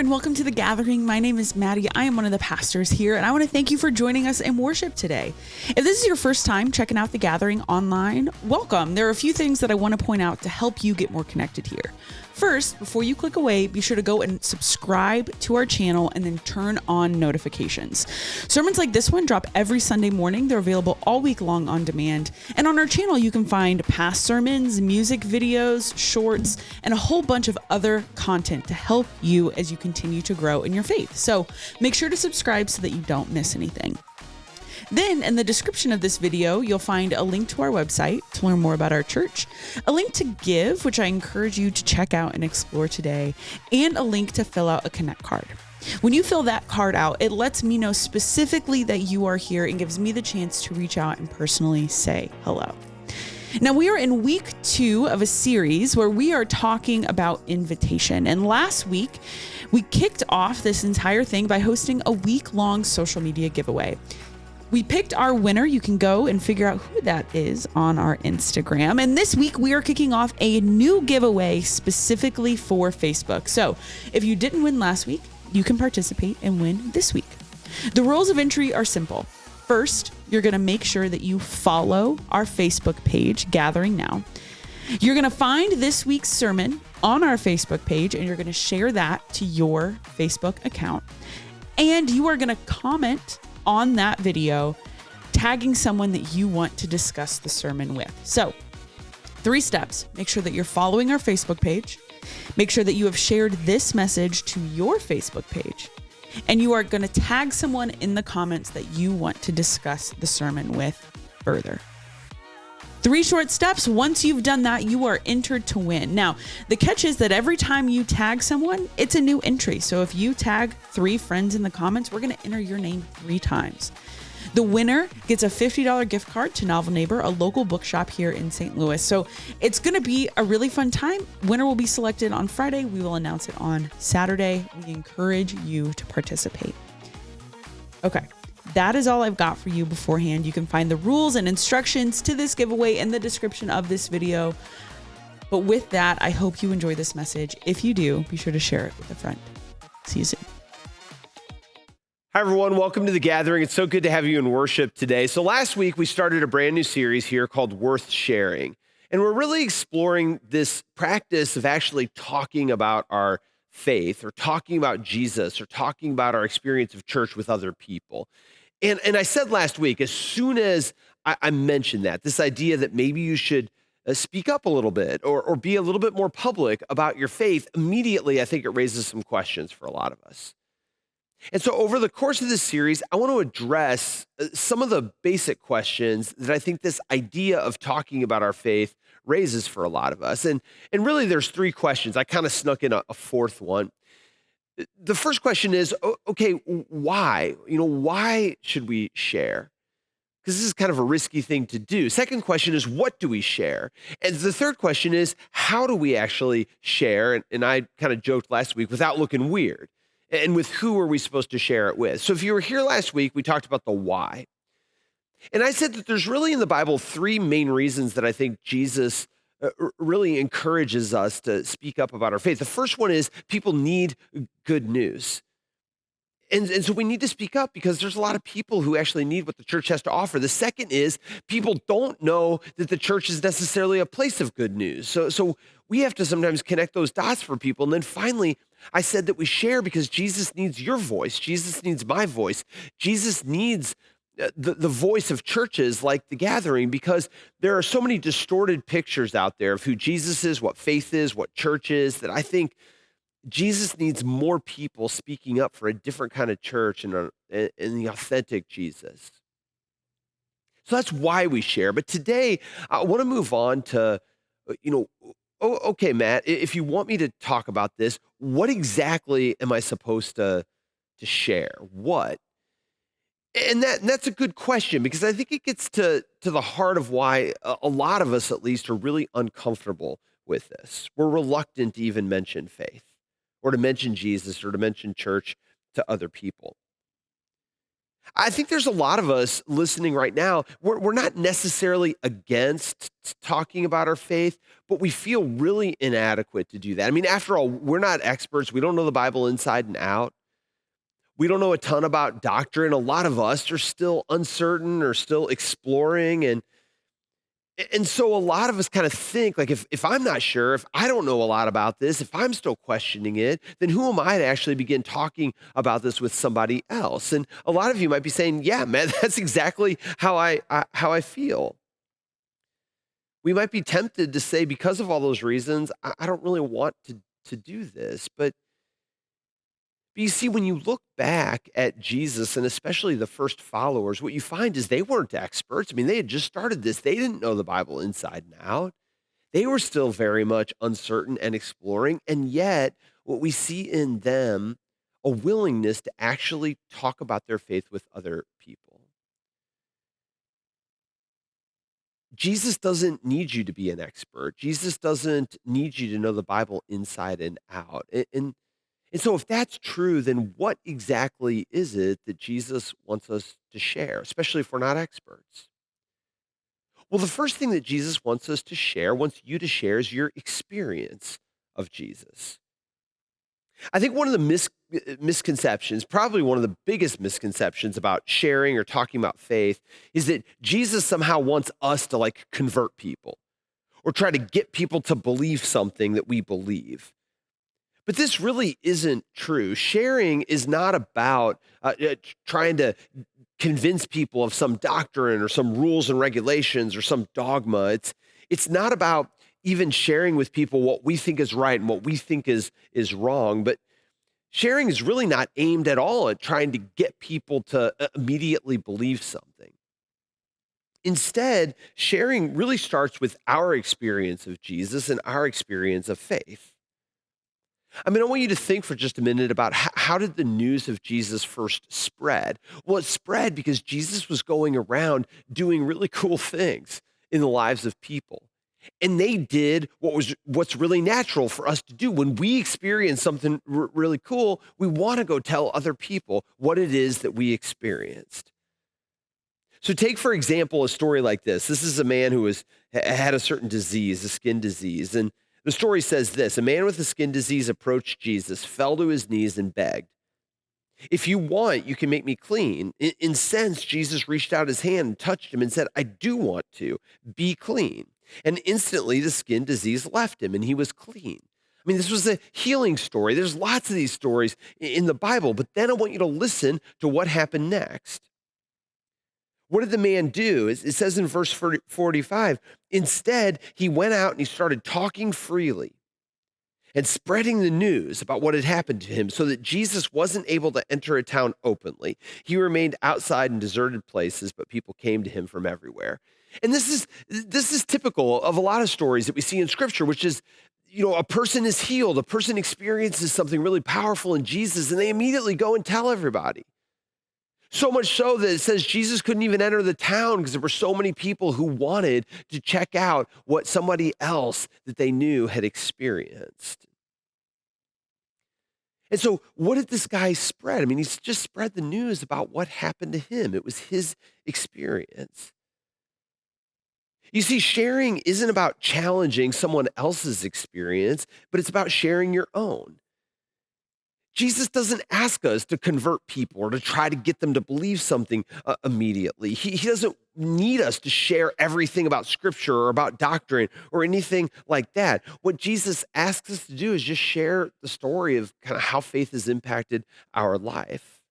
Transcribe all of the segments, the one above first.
and welcome to The Gathering. My name is Maddie. I am one of the pastors here, and I want to thank you for joining us in worship today. If this is your first time checking out The Gathering online, welcome. There are a few things that I want to point out to help you get more connected here. First, before you click away, be sure to go and subscribe to our channel and then turn on notifications. Sermons like this one drop every Sunday morning. They're available all week long on demand. And on our channel, you can find past sermons, music videos, shorts, and a whole bunch of other content to help you as you continue to grow in your faith. So make sure to subscribe so that you don't miss anything. Then in the description of this video, you'll find a link to our website to learn more about our church, a link to give, which I encourage you to check out and explore today, and a link to fill out a Connect card. When you fill that card out, it lets me know specifically that you are here and gives me the chance to reach out and personally say hello. Now, we are in week 2 of a series where we are talking about invitation. And last week, we kicked off this entire thing by hosting a week-long social media giveaway. We picked our winner. You can go and figure out who that is on our Instagram. And this week, we are kicking off a new giveaway specifically for Facebook. So if you didn't win last week, you can participate and win this week. The rules of entry are simple. First, you're going to make sure that you follow our Facebook page, Gathering Now. You're going to find this week's sermon on our Facebook page, and you're going to share that to your Facebook account. And you are going to comment on that video, tagging someone that you want to discuss the sermon with. So 3 steps. Make sure that you're following our Facebook page. Make sure that you have shared this message to your Facebook page. And you are going to tag someone in the comments that you want to discuss the sermon with further. 3 short steps. Once you've done that, you are entered to win. Now, the catch is that every time you tag someone, it's a new entry. So if you tag 3 friends in the comments, we're going to enter your name 3 times. The winner gets a $50 gift card to Novel Neighbor, a local bookshop here in St. Louis. So it's going to be a really fun time. Winner will be selected on Friday. We will announce it on Saturday. We encourage you to participate. Okay. That is all I've got for you beforehand. You can find the rules and instructions to this giveaway in the description of this video. But with that, I hope you enjoy this message. If you do, be sure to share it with a friend. See you soon. Hi, everyone. Welcome to The Gathering. It's so good to have you in worship today. So last week, we started a brand new series here called Worth Sharing. And we're really exploring this practice of actually talking about our faith or talking about Jesus or talking about our experience of church with other people. And I said last week, as soon as I mentioned that, this idea that maybe you should speak up a little bit or be a little bit more public about your faith, immediately I think it raises some questions for a lot of us. And so over the course of this series, I want to address some of the basic questions that I think this idea of talking about our faith raises for a lot of us. And really there's 3 questions. I kind of snuck in a 4th one. The first question is, okay, why? Why should we share? Because this is kind of a risky thing to do. Second question is, what do we share? And the third question is, how do we actually share? And I kind of joked last week, without looking weird. And with who are we supposed to share it with? So if you were here last week, we talked about the why. And I said that there's really in the Bible 3 main reasons that I think Jesus really encourages us to speak up about our faith. The first one is people need good news. And so we need to speak up because there's a lot of people who actually need what the church has to offer. The second is people don't know that the church is necessarily a place of good news. So we have to sometimes connect those dots for people. And then finally, I said that we share because Jesus needs your voice. Jesus needs my voice. Jesus needs the voice of churches like The Gathering, because there are so many distorted pictures out there of who Jesus is, what faith is, what church is, that I think Jesus needs more people speaking up for a different kind of church and the authentic Jesus. So that's why we share. But today, I want to move on to, okay, Matt, if you want me to talk about this, what exactly am I supposed to share? What? And that's a good question, because I think it gets to the heart of why a lot of us, at least, are really uncomfortable with this. We're reluctant to even mention faith or to mention Jesus or to mention church to other people. I think there's a lot of us listening right now. We're not necessarily against talking about our faith, but we feel really inadequate to do that. I mean, after all, we're not experts. We don't know the Bible inside and out. We don't know a ton about doctrine. A lot of us are still uncertain or still exploring. And so a lot of us kind of think like if I'm not sure, if I don't know a lot about this, if I'm still questioning it, then who am I to actually begin talking about this with somebody else? And a lot of you might be saying, yeah, man, that's exactly how I feel. We might be tempted to say, because of all those reasons, I don't really want to do this. But you see, when you look back at Jesus and especially the first followers, what you find is they weren't experts. I mean, they had just started this. They didn't know the Bible inside and out. They were still very much uncertain and exploring. And yet, what we see in them, a willingness to actually talk about their faith with other people. Jesus doesn't need you to be an expert. Jesus doesn't need you to know the Bible inside and out. And so, if that's true, then what exactly is it that Jesus wants us to share, especially if we're not experts? Well, the first thing that Jesus wants us to share, wants you to share, is your experience of Jesus. I think one of the misconceptions, probably one of the biggest misconceptions about sharing or talking about faith, is that Jesus somehow wants us to like convert people or try to get people to believe something that we believe. But this really isn't true. Sharing is not about trying to convince people of some doctrine or some rules and regulations or some dogma. It's not about even sharing with people what we think is right and what we think is wrong. But sharing is really not aimed at all at trying to get people to immediately believe something. Instead, sharing really starts with our experience of Jesus and our experience of faith. I mean, I want you to think for just a minute about how did the news of Jesus first spread? Well, it spread because Jesus was going around doing really cool things in the lives of people. And they did what's really natural for us to do. When we experience something really cool, we want to go tell other people what it is that we experienced. So take, for example, a story like this. This is a man who had a certain disease, a skin disease. And the story says this: a man with a skin disease approached Jesus, fell to his knees, and begged, "If you want, you can make me clean." Incensed, Jesus reached out his hand and touched him and said, "I do want to. Be clean." And instantly the skin disease left him and he was clean. I mean, this was a healing story. There's lots of these stories in the Bible, but then I want you to listen to what happened next. What did the man do? It says in verse 45, instead, he went out and he started talking freely and spreading the news about what had happened to him, so that Jesus wasn't able to enter a town openly. He remained outside in deserted places, but people came to him from everywhere. And this is typical of a lot of stories that we see in Scripture, which is, a person is healed, a person experiences something really powerful in Jesus, and they immediately go and tell everybody. So much so that it says Jesus couldn't even enter the town because there were so many people who wanted to check out what somebody else that they knew had experienced. And so what did this guy spread? I mean, he's just spread the news about what happened to him. It was his experience. You see, sharing isn't about challenging someone else's experience, but it's about sharing your own. Jesus doesn't ask us to convert people or to try to get them to believe something immediately. He doesn't need us to share everything about Scripture or about doctrine or anything like that. What Jesus asks us to do is just share the story of kind of how faith has impacted our life.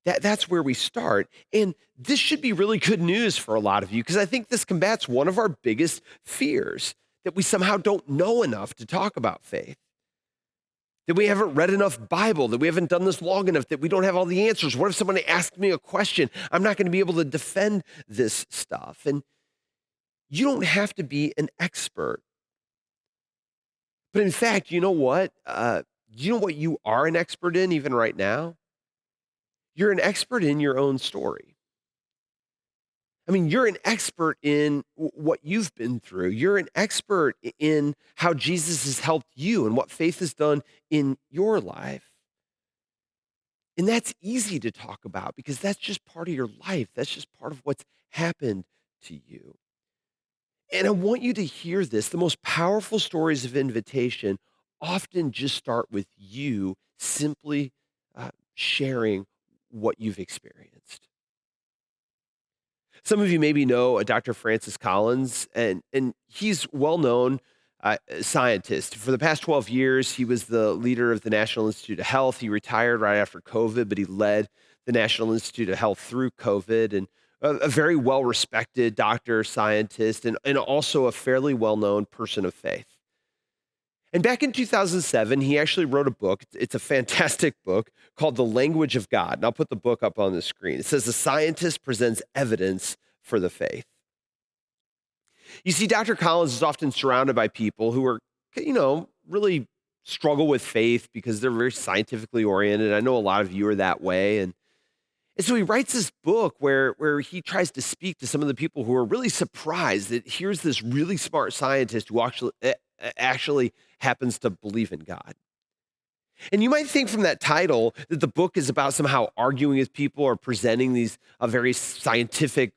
That's where we start. And this should be really good news for a lot of you, because I think this combats one of our biggest fears, that we somehow don't know enough to talk about faith. That we haven't read enough Bible, that we haven't done this long enough, that we don't have all the answers. What if somebody asked me a question? I'm not going to be able to defend this stuff. And you don't have to be an expert. But in fact, you know what? You know what you are an expert in even right now? You're an expert in your own story. I mean, you're an expert in what you've been through. You're an expert in how Jesus has helped you and what faith has done in your life. And that's easy to talk about because that's just part of your life. That's just part of what's happened to you. And I want you to hear this. The most powerful stories of invitation often just start with you simply sharing what you've experienced. Some of you maybe know Dr. Francis Collins, and he's well known scientist. For the past 12 years, he was the leader of the National Institute of Health. He retired right after COVID, but he led the National Institute of Health through COVID, and a very well respected doctor, scientist, and also a fairly well known person of faith. And back in 2007, he actually wrote a book. It's a fantastic book called The Language of God. And I'll put the book up on the screen. It says, "The scientist presents evidence for the faith." You see, Dr. Collins is often surrounded by people who are, really struggle with faith because they're very scientifically oriented. I know a lot of you are that way. And so he writes this book where he tries to speak to some of the people who are really surprised that here's this really smart scientist who actually happens to believe in God. And you might think from that title that the book is about somehow arguing with people or presenting these very scientific,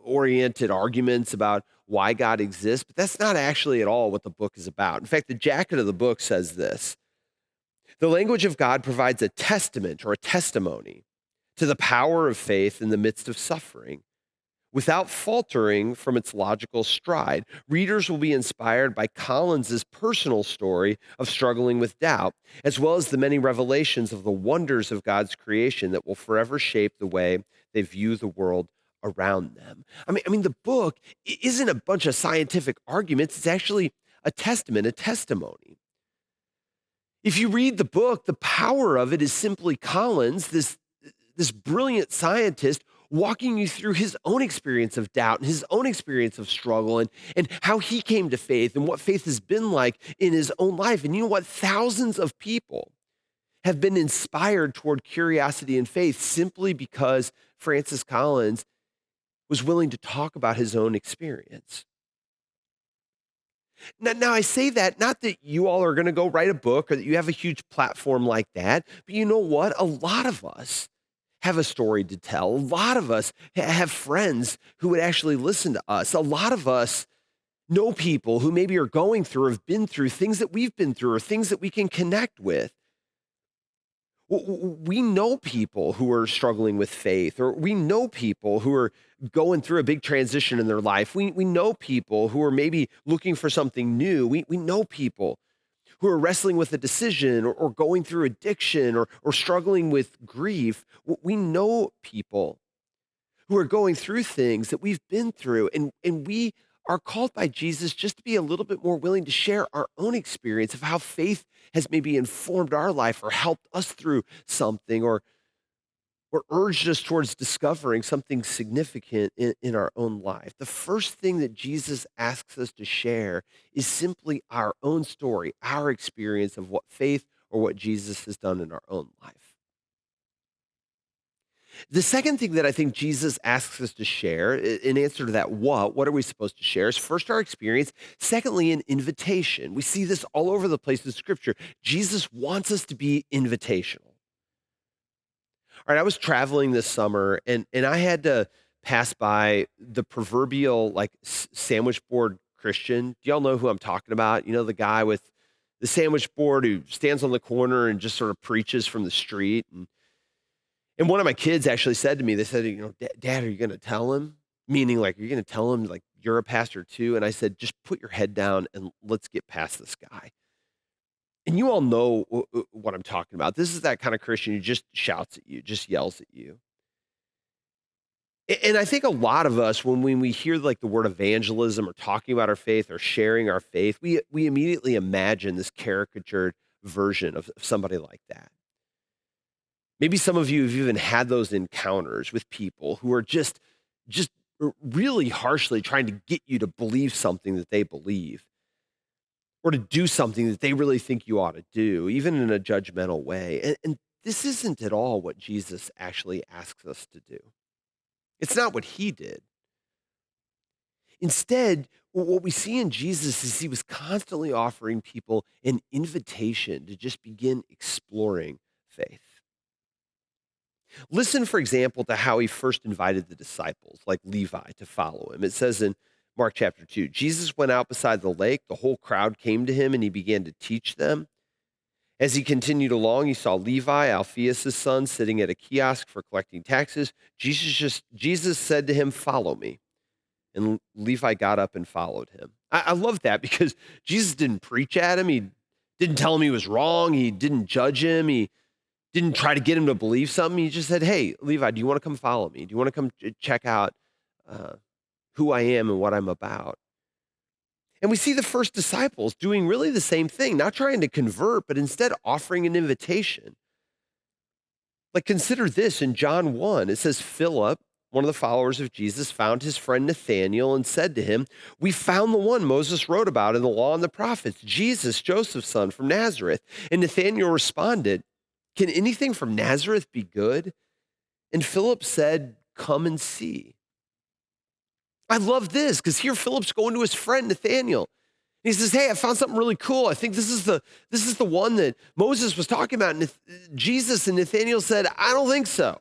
oriented arguments about why God exists, but that's not actually at all what the book is about. In fact, the jacket of the book says this: "The language of God provides a testament or a testimony to the power of faith in the midst of suffering. Without faltering from its logical stride, readers will be inspired by Collins's personal story of struggling with doubt, as well as the many revelations of the wonders of God's creation that will forever shape the way they view the world around them." I mean, the book isn't a bunch of scientific arguments. It's actually a testament, a testimony. If you read the book, the power of it is simply Collins, this brilliant scientist, walking you through his own experience of doubt and his own experience of struggle and how he came to faith and what faith has been like in his own life. And you know what? Thousands of people have been inspired toward curiosity and faith simply because Francis Collins was willing to talk about his own experience. Now, I say that not that you all are going to go write a book or that you have a huge platform like that, but you know what? A lot of us have a story to tell. A lot of us have friends who would actually listen to us. A lot of us know people who maybe are going through or have been through things that we've been through or things that we can connect with. We know people who are struggling with faith, or we know people who are going through a big transition in their life. We know people who are maybe looking for something new. We know people who are wrestling with a decision or going through addiction or struggling with grief. We know people who are going through things that we've been through, and we are called by Jesus just to be a little bit more willing to share our own experience of how faith has maybe informed our life or helped us through something or urged us towards discovering something significant in our own life. The first thing that Jesus asks us to share is simply our own story, our experience of what faith or what Jesus has done in our own life. The second thing that I think Jesus asks us to share in answer to that, what are we supposed to share, is first our experience, secondly, an invitation. We see this all over the place in Scripture. Jesus wants us to be invitational. All right, I was traveling this summer, and I had to pass by the proverbial sandwich board Christian. Do y'all know who I'm talking about? You know, the guy with the sandwich board who stands on the corner and just sort of preaches from the street. And one of my kids actually said to me, they said, "Dad, are you going to tell him?" Meaning, are you going to tell him, you're a pastor too? And I said, "Just put your head down and let's get past this guy." And you all know what I'm talking about. This is that kind of Christian who just shouts at you, just yells at you. And I think a lot of us, when we hear the word evangelism or talking about our faith or sharing our faith, we immediately imagine this caricatured version of somebody like that. Maybe some of you have even had those encounters with people who are just really harshly trying to get you to believe something that they believe or to do something that they really think you ought to do, even in a judgmental way. And this isn't at all what Jesus actually asks us to do. It's not what he did. Instead, what we see in Jesus is he was constantly offering people an invitation to just begin exploring faith. Listen, for example, to how he first invited the disciples, like Levi, to follow him. It says in Mark chapter 2, Jesus went out beside the lake. The whole crowd came to him and he began to teach them. As he continued along, he saw Levi, Alphaeus' son, sitting at a kiosk for collecting taxes. Jesus said to him, "Follow me." And Levi got up and followed him. I love that because Jesus didn't preach at him. He didn't tell him he was wrong. He didn't judge him. He didn't try to get him to believe something. He just said, "Hey, Levi, do you want to come follow me? Do you want to come check out uh, who I am and what I'm about?" And we see the first disciples doing really the same thing, not trying to convert, but instead offering an invitation. Like, consider this in John 1. It says, Philip, one of the followers of Jesus, found his friend Nathanael and said to him, "We found the one Moses wrote about in the law and the prophets, Jesus, Joseph's son from Nazareth." And Nathanael responded, "Can anything from Nazareth be good?" And Philip said, "Come and see." I love this because here Philip's going to his friend Nathanael. He says, "Hey, I found something really cool. I think this is the one that Moses was talking about." And Jesus and Nathanael said, "I don't think so.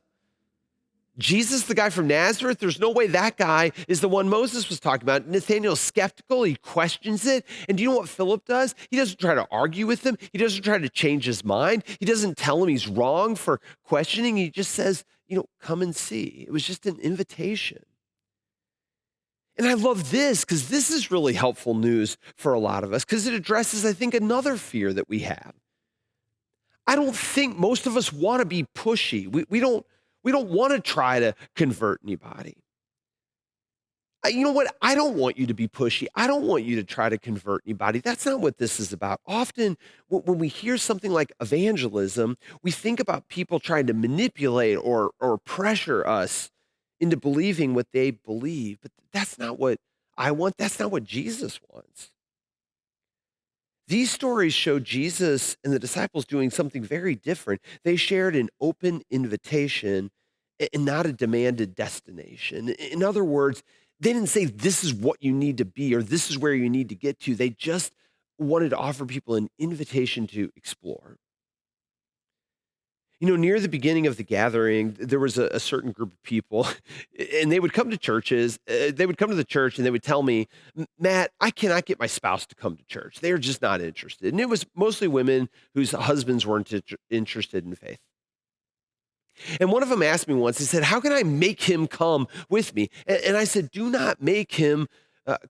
Jesus, the guy from Nazareth, there's no way that guy is the one Moses was talking about." Nathanael's skeptical. He questions it. And do you know what Philip does? He doesn't try to argue with him. He doesn't try to change his mind. He doesn't tell him he's wrong for questioning. He just says, "Come and see." It was just an invitation. And I love this because this is really helpful news for a lot of us because it addresses, I think, another fear that we have. I don't think most of us want to be pushy. We don't want to try to convert anybody. You know what? I don't want you to be pushy. I don't want you to try to convert anybody. That's not what this is about. Often when we hear something like evangelism, we think about people trying to manipulate or pressure us into believing what they believe. But that's not what I want. That's not what Jesus wants. These stories show Jesus and the disciples doing something very different. They shared an open invitation and not a demanded destination. In other words, they didn't say this is what you need to be or this is where you need to get to. They just wanted to offer people an invitation to explore. Near the beginning of the gathering, there was a certain group of people, and they would come to churches. They would come to the church, and they would tell me, "Matt, I cannot get my spouse to come to church. They're just not interested." And it was mostly women whose husbands weren't interested in faith. And one of them asked me once, he said, "How can I make him come with me?" And I said, "Do not make him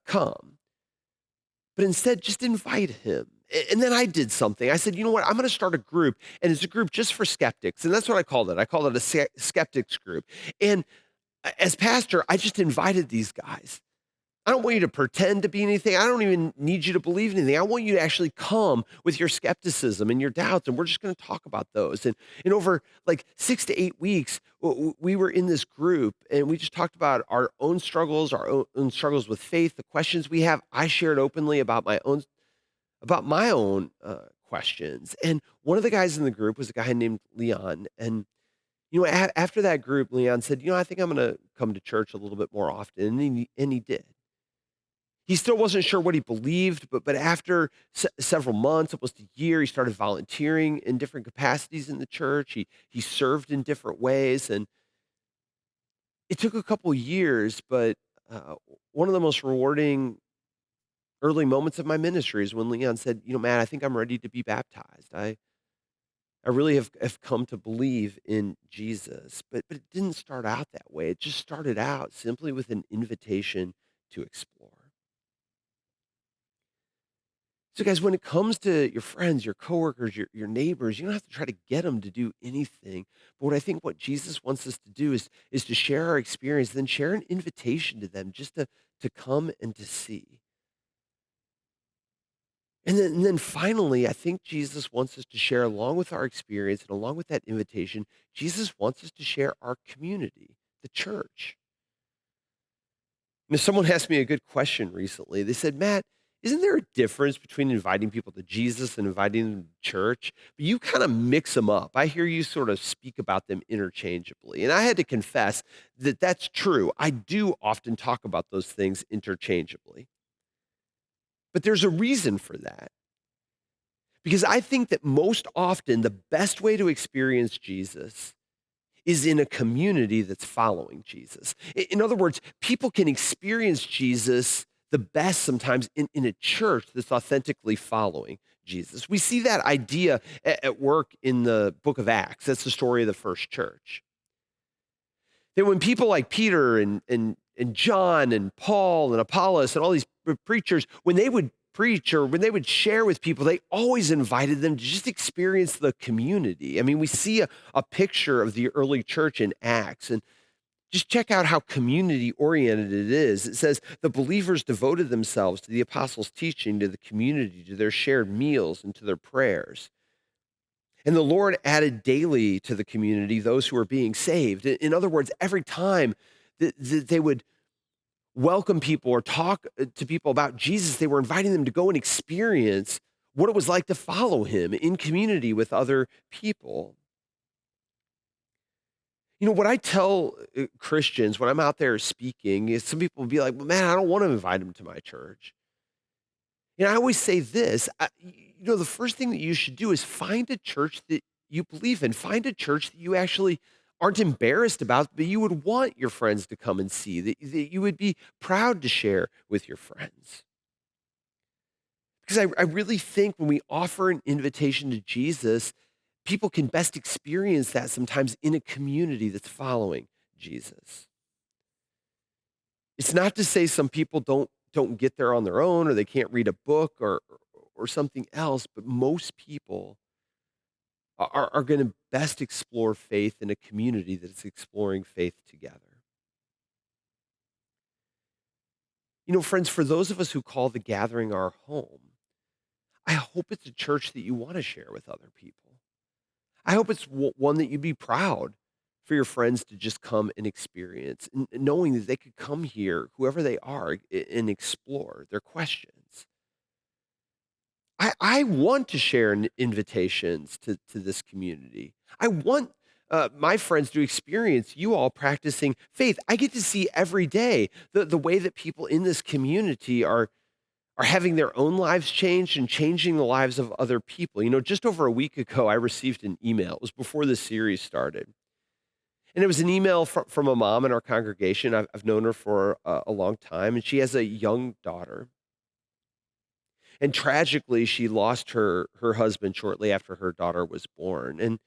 come, but instead just invite him." And then I did something. I said, "You know what? I'm going to start a group, and it's a group just for skeptics." And that's what I called it. I called it a skeptics group. And as pastor, I just invited these guys. I don't want you to pretend to be anything. I don't even need you to believe anything. I want you to actually come with your skepticism and your doubts, and we're just going to talk about those. And over like 6 to 8 weeks, we were in this group, and we just talked about our own struggles with faith, the questions we have. I shared openly about my own questions. And one of the guys in the group was a guy named Leon. And, after that group, Leon said, "I think I'm going to come to church a little bit more often." And he did. He still wasn't sure what he believed, but after several months, almost a year, he started volunteering in different capacities in the church. He served in different ways. And it took a couple years, but one of the most rewarding early moments of my ministry is when Leon said, "Matt, I think I'm ready to be baptized. I really have come to believe in Jesus." But it didn't start out that way. It just started out simply with an invitation to explore. So guys, when it comes to your friends, your coworkers, your neighbors, you don't have to try to get them to do anything. But what Jesus wants us to do is to share our experience, then share an invitation to them just to come and to see. And then finally, I think Jesus wants us to share along with our experience and along with that invitation, Jesus wants us to share our community, the church. Someone asked me a good question recently. They said, "Matt, isn't there a difference between inviting people to Jesus and inviting them to church? But you kind of mix them up. I hear you sort of speak about them interchangeably." And I had to confess that that's true. I do often talk about those things interchangeably. But there's a reason for that. Because I think that most often the best way to experience Jesus is in a community that's following Jesus. In other words, people can experience Jesus the best sometimes in a church that's authentically following Jesus. We see that idea at work in the book of Acts. That's the story of the first church. That when people like Peter and John and Paul and Apollos and all these preachers, when they would preach or when they would share with people, they always invited them to just experience the community. I mean, we see a picture of the early church in Acts, and just check out how community oriented it is. It says the believers devoted themselves to the apostles' teaching, to the community, to their shared meals, and to their prayers. And the Lord added daily to the community those who were being saved. In other words, every time that they would welcome people or talk to people about Jesus, they were inviting them to go and experience what it was like to follow him in community with other people. You know, what I tell Christians when I'm out there speaking is some people will be like, well, man, I don't want to invite them to my church. And I always say this, the first thing that you should do is find a church that you believe in. Find a church that you actually aren't embarrassed about, but you would want your friends to come and see, that you would be proud to share with your friends. Because I really think when we offer an invitation to Jesus, people can best experience that sometimes in a community that's following Jesus. It's not to say some people don't get there on their own or they can't read a book or something else, but most people are going to best explore faith in a community that's exploring faith together. You know, friends, for those of us who call the gathering our home, I hope it's a church that you want to share with other people. I hope it's one that you'd be proud for your friends to just come and experience, knowing that they could come here, whoever they are, and explore their questions. I want to share invitations to this community. I want my friends to experience you all practicing faith. I get to see every day the way that people in this community are having their own lives changed and changing the lives of other people. You know, just over a week ago, I received an email. It was before the series started. And it was an email from a mom in our congregation. I've known her for a long time, and she has a young daughter. And tragically, she lost her husband shortly after her daughter was born. And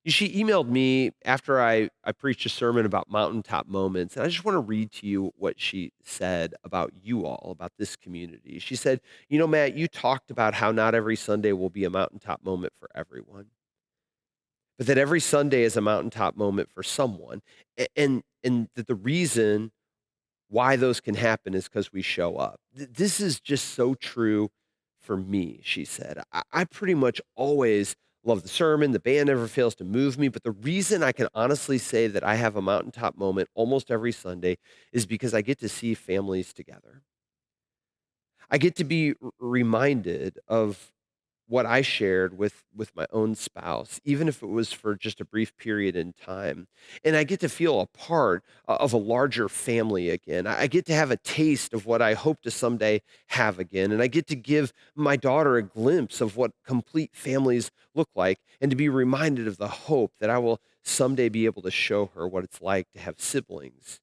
she emailed me after I preached a sermon about mountaintop moments. And I just want to read to you what she said about you all, about this community. She said, you know, Matt, you talked about how not every Sunday will be a mountaintop moment for everyone, but that every Sunday is a mountaintop moment for someone. And that the reason why those can happen is because we show up. This is just so true for me, she said. I pretty much always love the sermon. The band never fails to move me. But the reason I can honestly say that I have a mountaintop moment almost every Sunday is because I get to see families together. I get to be reminded of what I shared with my own spouse, even if it was for just a brief period in time. And I get to feel a part of a larger family again. I get to have a taste of what I hope to someday have again. And I get to give my daughter a glimpse of what complete families look like and to be reminded of the hope that I will someday be able to show her what it's like to have siblings.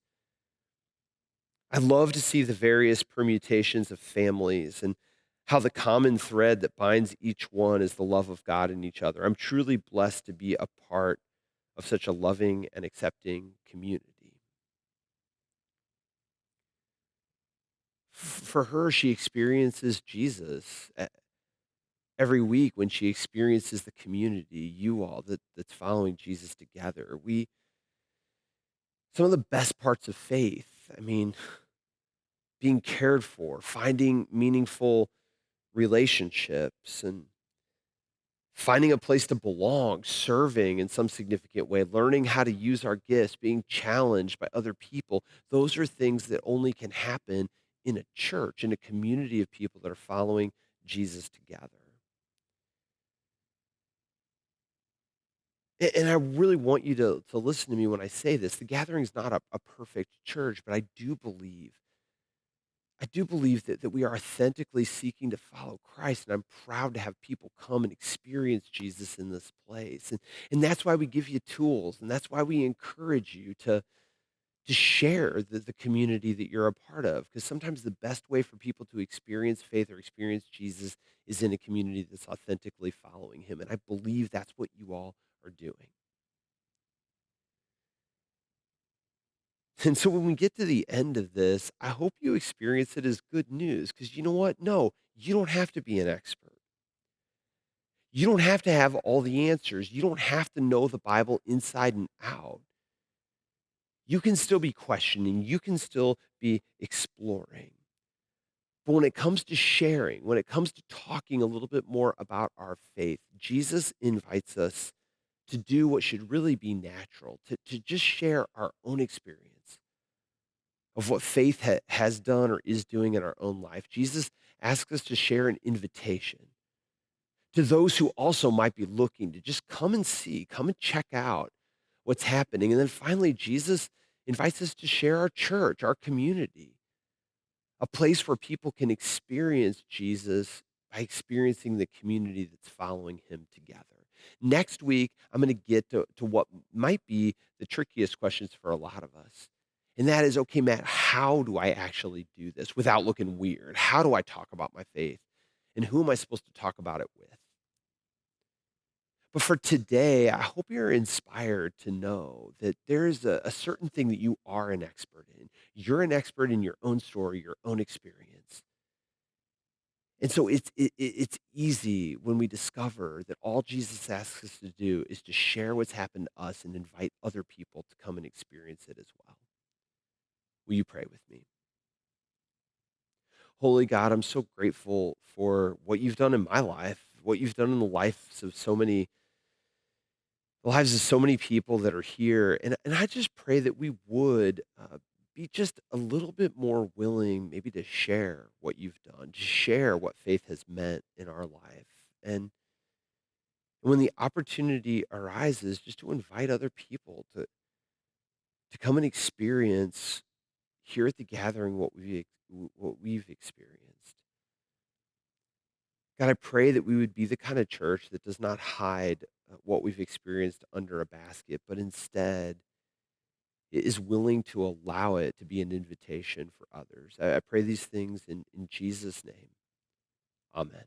I love to see the various permutations of families and how the common thread that binds each one is the love of God in each other. I'm truly blessed to be a part of such a loving and accepting community. For her, she experiences Jesus every week when she experiences the community, you all, that's following Jesus together. Some of the best parts of faith, I mean, being cared for, finding meaningful relationships, and finding a place to belong, serving in some significant way, learning how to use our gifts, being challenged by other people. Those are things that only can happen in a church, in a community of people that are following Jesus together. And I really want you to listen to me when I say this. The gathering is not a perfect church, but I do believe I do believe that we are authentically seeking to follow Christ, and I'm proud to have people come and experience Jesus in this place. And that's why we give you tools, and that's why we encourage you to share the community that you're a part of. Because sometimes the best way for people to experience faith or experience Jesus is in a community that's authentically following him. And I believe that's what you all are doing. And so when we get to the end of this, I hope you experience it as good news. Because you know what? No, you don't have to be an expert. You don't have to have all the answers. You don't have to know the Bible inside and out. You can still be questioning. You can still be exploring. But when it comes to sharing, when it comes to talking a little bit more about our faith, Jesus invites us to do what should really be natural, to just share our own experience of what faith has done or is doing in our own life. Jesus asks us to share an invitation to those who also might be looking to just come and see, come and check out what's happening. And then finally, Jesus invites us to share our church, our community, a place where people can experience Jesus by experiencing the community that's following him together. Next week, I'm going to get to what might be the trickiest questions for a lot of us. And that is, okay, Matt, how do I actually do this without looking weird? How do I talk about my faith? And who am I supposed to talk about it with? But for today, I hope you're inspired to know that there is a certain thing that you are an expert in. You're an expert in your own story, your own experience. And so it's easy when we discover that all Jesus asks us to do is to share what's happened to us and invite other people to come and experience it as well. Will you pray with me? Holy God, I'm so grateful for what you've done in my life, what you've done in the lives of so many people that are here. And I just pray that we would be just a little bit more willing, maybe to share what you've done, to share what faith has meant in our life. And when the opportunity arises, just to invite other people to come and experience here at the gathering what we've experienced. God, I pray that we would be the kind of church that does not hide what we've experienced under a basket, but instead is willing to allow it to be an invitation for others. I pray these things in Jesus' name. Amen.